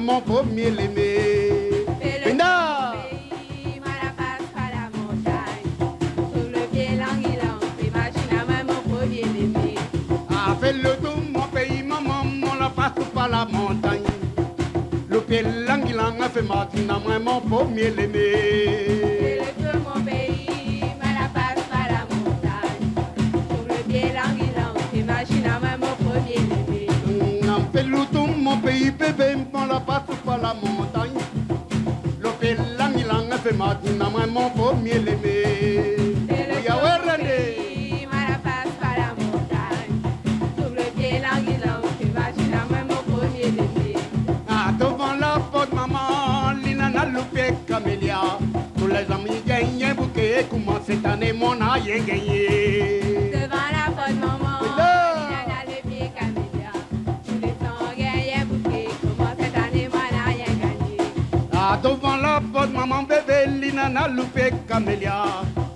maman pour mieux l'aimer. Penda! Ah, fais le tour mon pays, maman, on la passe par la montagne. Le pied languilang a fait Martine à moi, mon pour mieux l'aimer. Mon pays, la passe par la montagne. Sur le pied languilang, t'imagines à moi mon premier bébé. Fais le tour mon pays, bébé, on la passe par la montagne. Le pied languilang a fait Martine à moi, mon pour mieux l'aimer. Camélia, tous les amis gagnent bouquet, comment cette année mon a rien gagné. Devant la porte maman, Lina le pied camélia, tous les temps gagnent bouquet, comment cette année mon a rien gagné. Ah, devant la porte maman bébé, Lina n'a loupé camélia,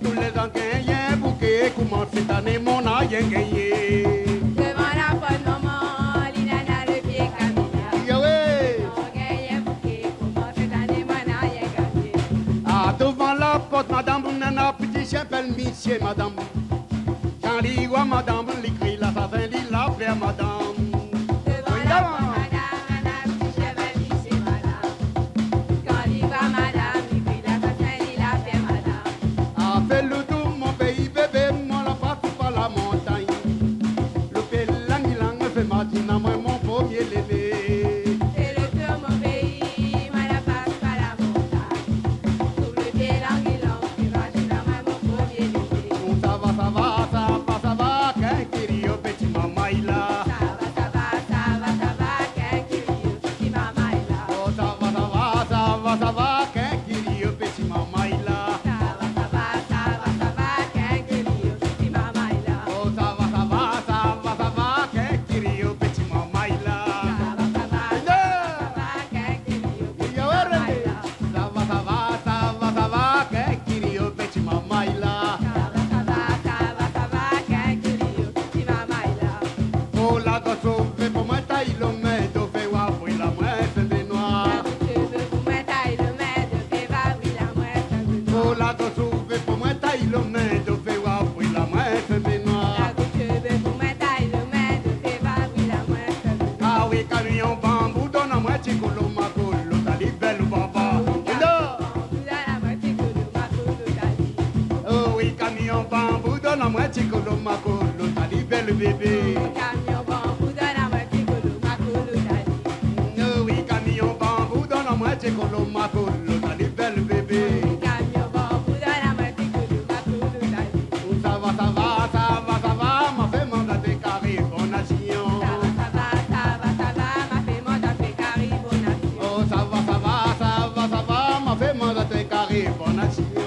tous les ans gagnent bouquet, comment cette année mon a rien gagné. Devant la porte maman, Lina n'a le pied camélia. Devant la porte, madame, nana, petit chien, belle monsieur, madame. Quand il voit madame, il crie la faveur, il la fait madame. Devant la porte, madame, nana, petit chien, belle monsieur, madame. Quand il voit madame, il crie la faveur, il la fait madame. Ah, fais le tour, mon pays, bébé, moi la passe par la montagne. Le pays, l'anguilang, fait Martina, moi, mon premier l'évé. Bébé. Camion bambou dans la moitié colo, ma colo d'Ali. Oui, camion bambou dans la moitié colo, ma colo d'Ali, belle bébé. Camion bambou dans la moitié colo, ma colo d'Ali. Ça va, m'a fait mandater caribonation. M'a fait mandater caribonation. Oh, ça va, m'a fait mandater caribonation.